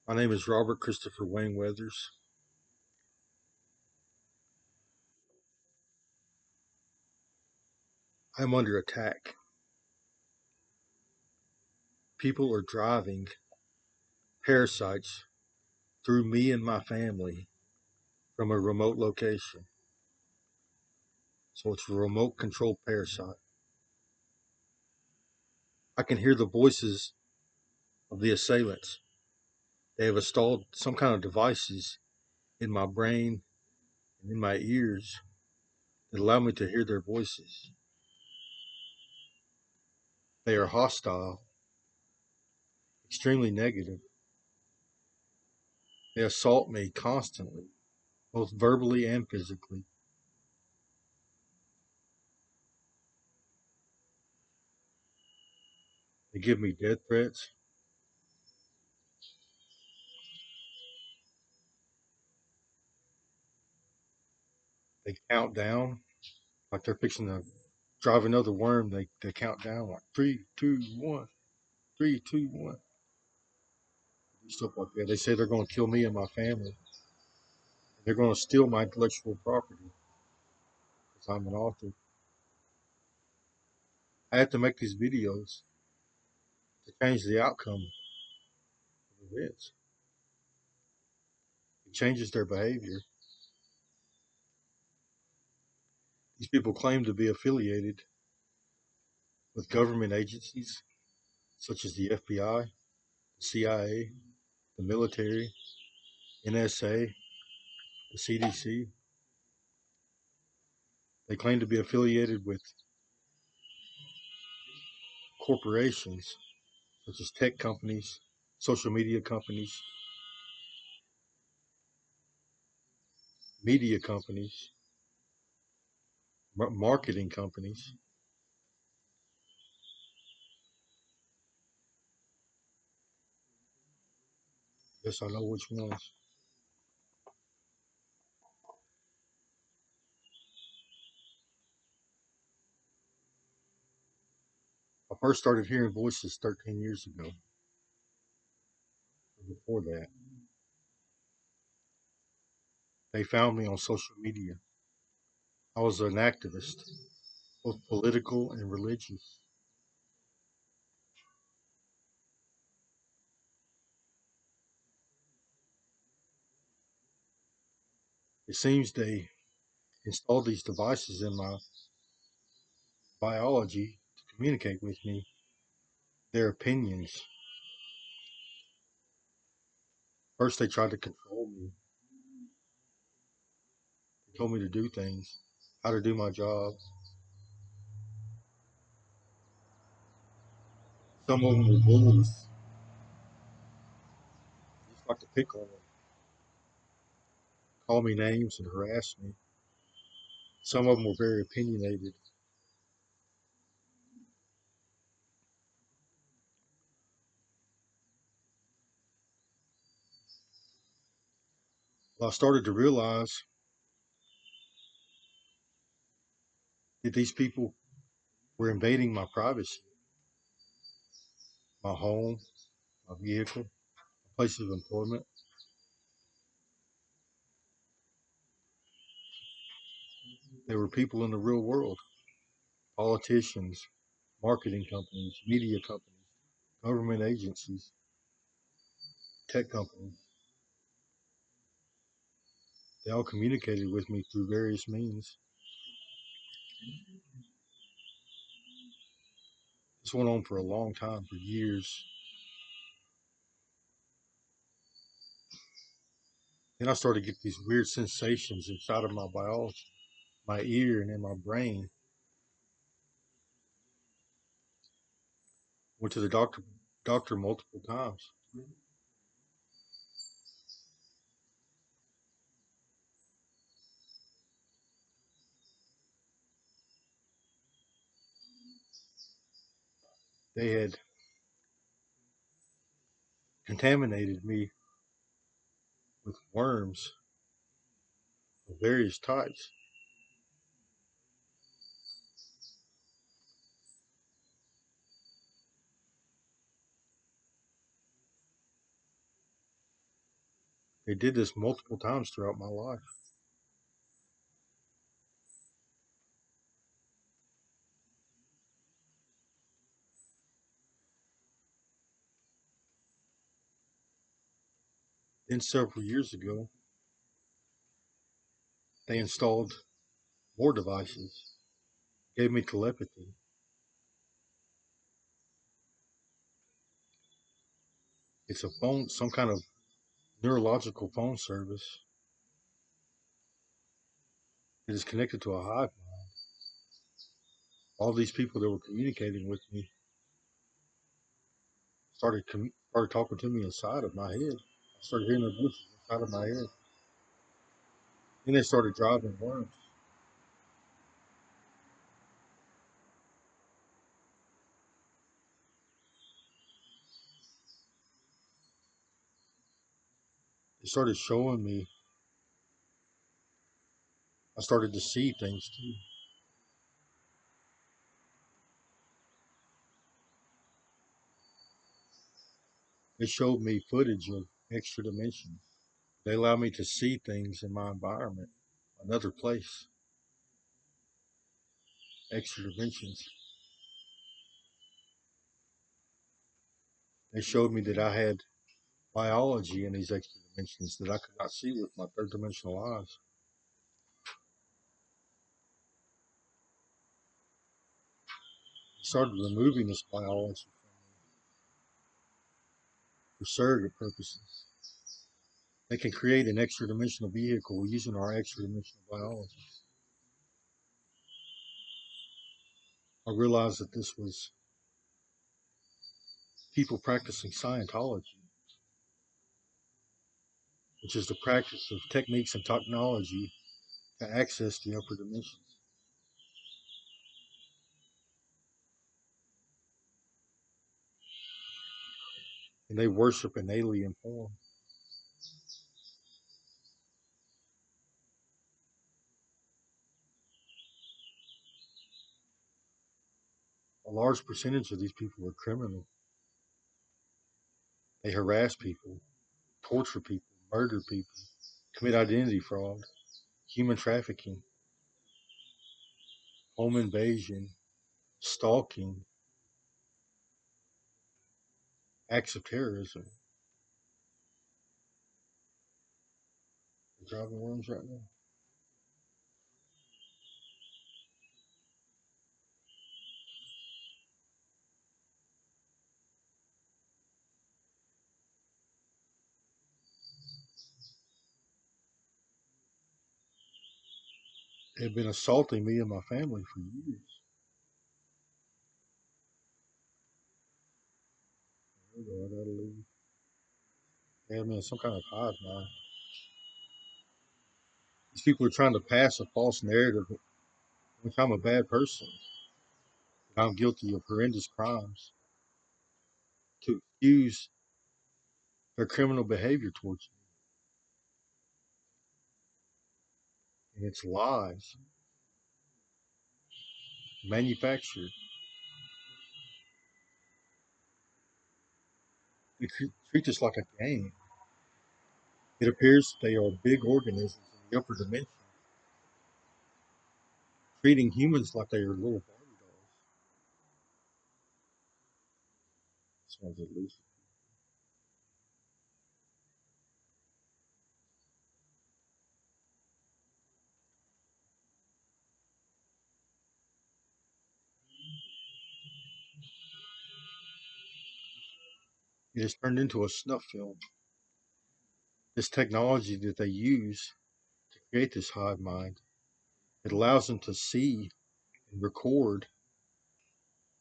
My name is Robert Christopher Wayne Weathers. I'm under attack. People are driving parasites through me and my family from a remote location. So it's a remote controlled parasite. I can hear the voices of the assailants. They have installed some kind of devices in my brain and in my ears that allow me to hear their voices. They are hostile, extremely negative. They assault me constantly, both verbally and physically. They give me death threats. They count down like they're fixing to drive another worm. They count down like three, two, one, three, two, one, stuff like that. They say they're going to kill me and my family. They're going to steal my intellectual property because I'm an author. I have to make these videos to change the outcome of events. It changes their behavior. These people claim to be affiliated with government agencies such as the FBI, the CIA, the military, NSA, the CDC. They claim to be affiliated with corporations such as tech companies, social media companies, media companies, marketing companies. Yes, I know which ones. I first started hearing voices 13 years ago. Before that, they found me on social media. I was an activist, both political and religious. It seems they installed these devices in my biology to communicate with me their opinions. First, they tried to control me. They told me to do things, how to do my job. Some of them were bullies. I just like to pick on them, call me names and harass me. Some of them were very opinionated. Well, I started to realize that these people were invading my privacy, my home, my vehicle, my place of employment. There were people in the real world, politicians, marketing companies, media companies, government agencies, tech companies. They all communicated with me through various means. This went on for a long time, for years. Then I started to get these weird sensations inside of my biology, my ear and in my brain. Went to the doctor multiple times. They had contaminated me with worms of various types. They did this multiple times throughout my life. Then several years ago, they installed more devices, gave me telepathy. It's a phone, some kind of neurological phone service that is connected to a hive mind. All these people that were communicating with me started talking to me inside of my head. I started hearing their voices inside of my head. Then they started driving worms. They started showing me. I started to see things too. They showed me footage of extra dimensions. They allowed me to see things in my environment, another place, extra dimensions. They showed me that I had biology in these extra dimensions that I could not see with my third dimensional eyes. They started removing this biology for surrogate purposes. They can create an extra dimensional vehicle using our extra dimensional biology. I realized that this was people practicing Scientology, which is the practice of techniques and technology to access the upper dimensions. And they worship an alien form. A large percentage of these people are criminal. They harass people, torture people, murder people, commit identity fraud, human trafficking, home invasion, stalking, acts of terrorism. They're driving worms right now. They've been assaulting me and my family for years. I gotta leave. They have me in some kind of hive mind. These people are trying to pass a false narrative which I'm a bad person, that I'm guilty of horrendous crimes, to excuse their criminal behavior towards me. And it's lies, manufactured. They treat this like a game. It appears they are big organisms in the upper dimension, treating humans like they are little Barbie dolls. This one's at least. It has turned into a snuff film. This technology that they use to create this hive mind, it allows them to see and record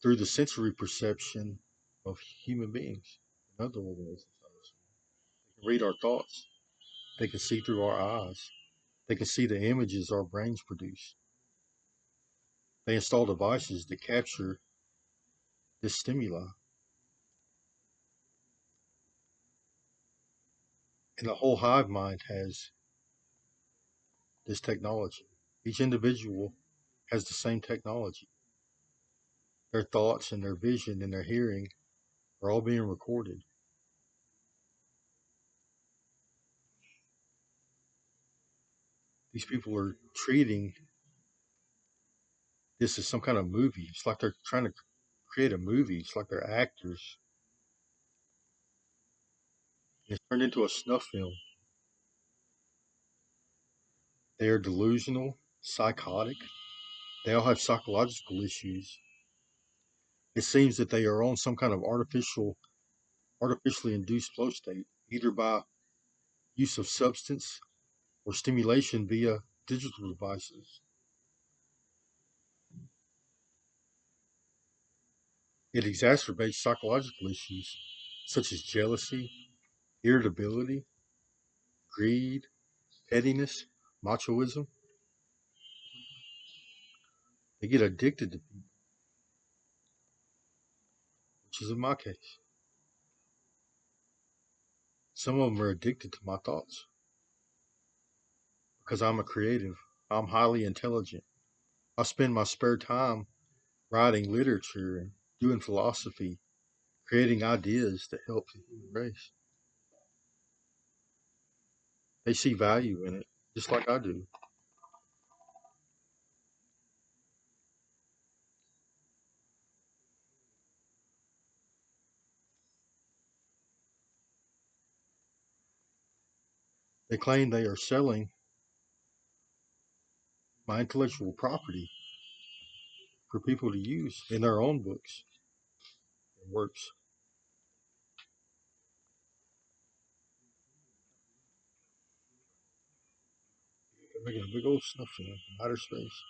through the sensory perception of human beings and other organisms. They can read our thoughts. They can see through our eyes. They can see the images our brains produce. They install devices that capture this stimuli. And the whole hive mind has this technology. Each individual has the same technology. Their thoughts and their vision and their hearing are all being recorded. These people are treating this as some kind of movie. It's like they're trying to create a movie. It's like they're actors. It's turned into a snuff film. They are delusional, psychotic. They all have psychological issues. It seems that they are on some kind of artificially induced flow state, either by use of substance or stimulation via digital devices. It exacerbates psychological issues such as jealousy, irritability, greed, pettiness, machoism. They get addicted to people, which is in my case. Some of them are addicted to my thoughts because I'm a creative. I'm highly intelligent. I spend my spare time writing literature and doing philosophy, creating ideas to help the human race. They see value in it, just like I do. They claim they are selling my intellectual property for people to use in their own books and works. They're making a big old snuff film from outer space,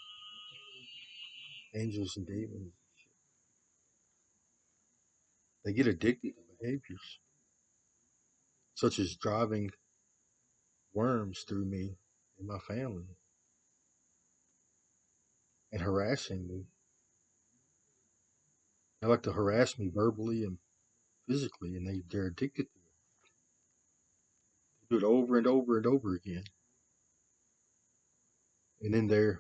angels and demons. They get addicted to behaviors such as driving worms through me and my family and harassing me. They like to harass me verbally and physically, and they're addicted to it. They do it over and over and over again. And in their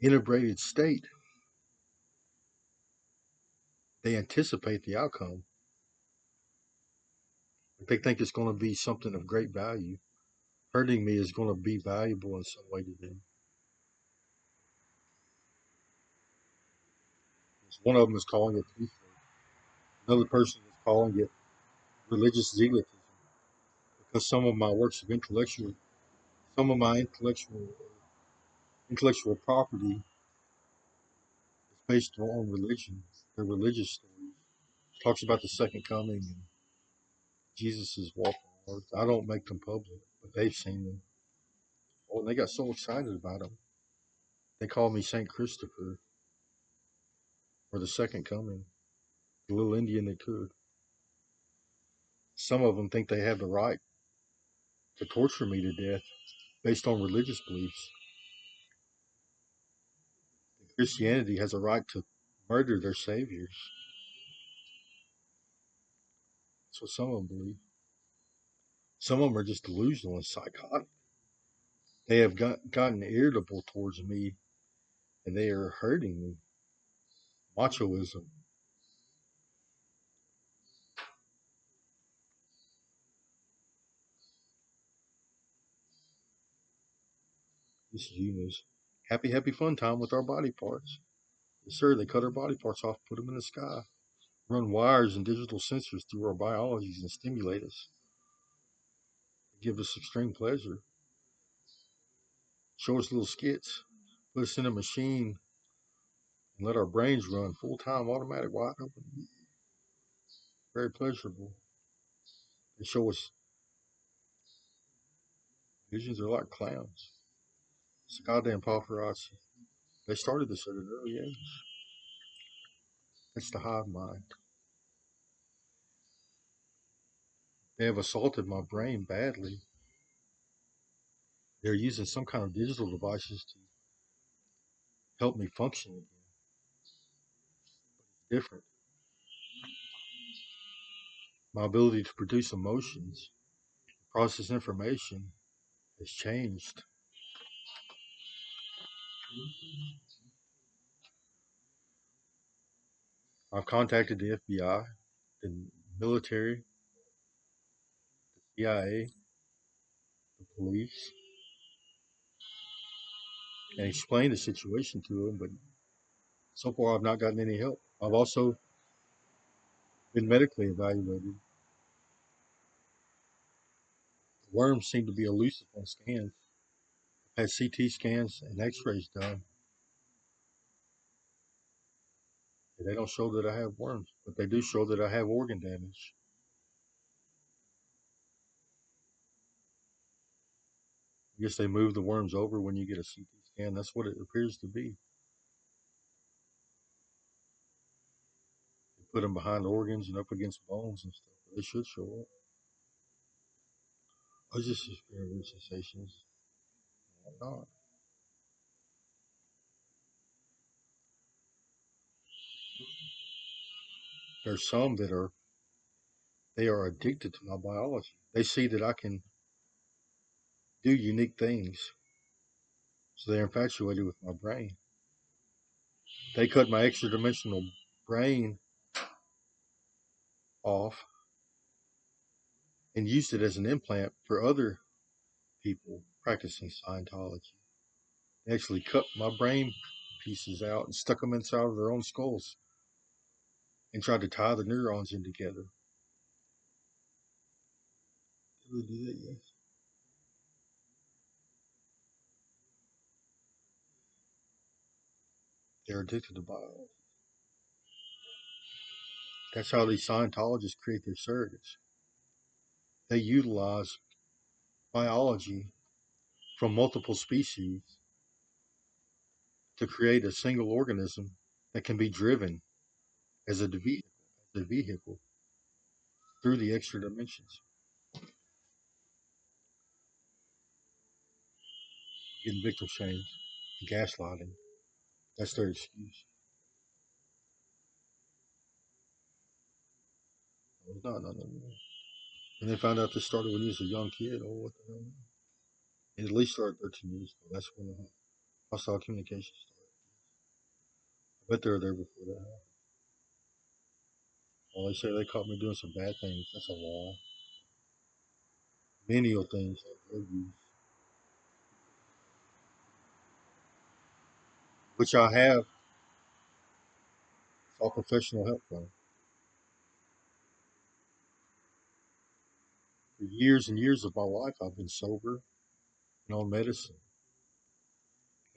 integrated state, they anticipate the outcome. They think it's going to be something of great value. Hurting me is going to be valuable in some way to them. One of them is calling it peace. Another person is calling it religious zealotism because some of my intellectual property is based on religion. They're religious stories. It talks about the second coming and Jesus' walk on earth. I don't make them public, but they've seen them. Oh, and they got so excited about them. They call me Saint Christopher or the second coming. The little Indian that could. Some of them think they have the right to torture me to death based on religious beliefs. Christianity has a right to murder their saviors. That's what some of them believe. Some of them are just delusional and psychotic. They have gotten irritable towards me and they are hurting me. Machoism. This is humans. Happy, happy fun time with our body parts. Yes, sir, they cut our body parts off, put them in the sky, run wires and digital sensors through our biologies and stimulate us. They give us extreme pleasure. Show us little skits. Put us in a machine and let our brains run full time, automatic, wide open. Very pleasurable. They show us visions are like clowns. It's a goddamn paparazzi. They started this at an early age. It's the hive mind. They have assaulted my brain badly. They're using some kind of digital devices to help me function again. Different. My ability to produce emotions, process information has changed. I've contacted the FBI, the military, CIA, the police and explained the situation to them, but so far I've not gotten any help. I've also been medically evaluated. The worms seem to be elusive on scans. I've had CT scans and X-rays done. They don't show that I have worms, but they do show that I have organ damage. I guess they move the worms over when you get a CT scan. That's what it appears to be. They put them behind organs and up against bones and stuff. They should show up. I was just experiencing sensations. I'm not. There's some that are addicted to my biology. They see that I can do unique things, so they're infatuated with my brain. They cut my extra dimensional brain off and used it as an implant for other people practicing Scientology. They actually cut my brain pieces out and stuck them inside of their own skulls and tried to tie the neurons in together. Did they do that? Yes. They're addicted to biology. That's how these Scientologists create their surrogates. They utilize biology from multiple species to create a single organism that can be driven as a vehicle through the extra dimensions. Getting victim shamed, gaslighting. That's their excuse. No, no, no, no. And they found out this started when he was a young kid. Oh, what the hell? It at least started 13 years ago. That's when the hostile communication started. I bet they were there before that happened. Well, they say they caught me doing some bad things. That's a lie. Menial things like drug use, which I have sought professional help from. For years and years of my life, I've been sober and on medicine,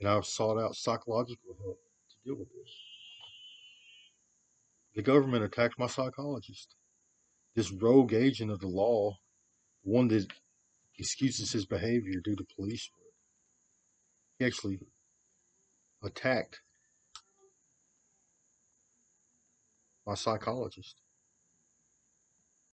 and I've sought out psychological help to deal with this. The government attacked my psychologist, this rogue agent of the law, one that excuses his behavior due to police work. He actually attacked my psychologist.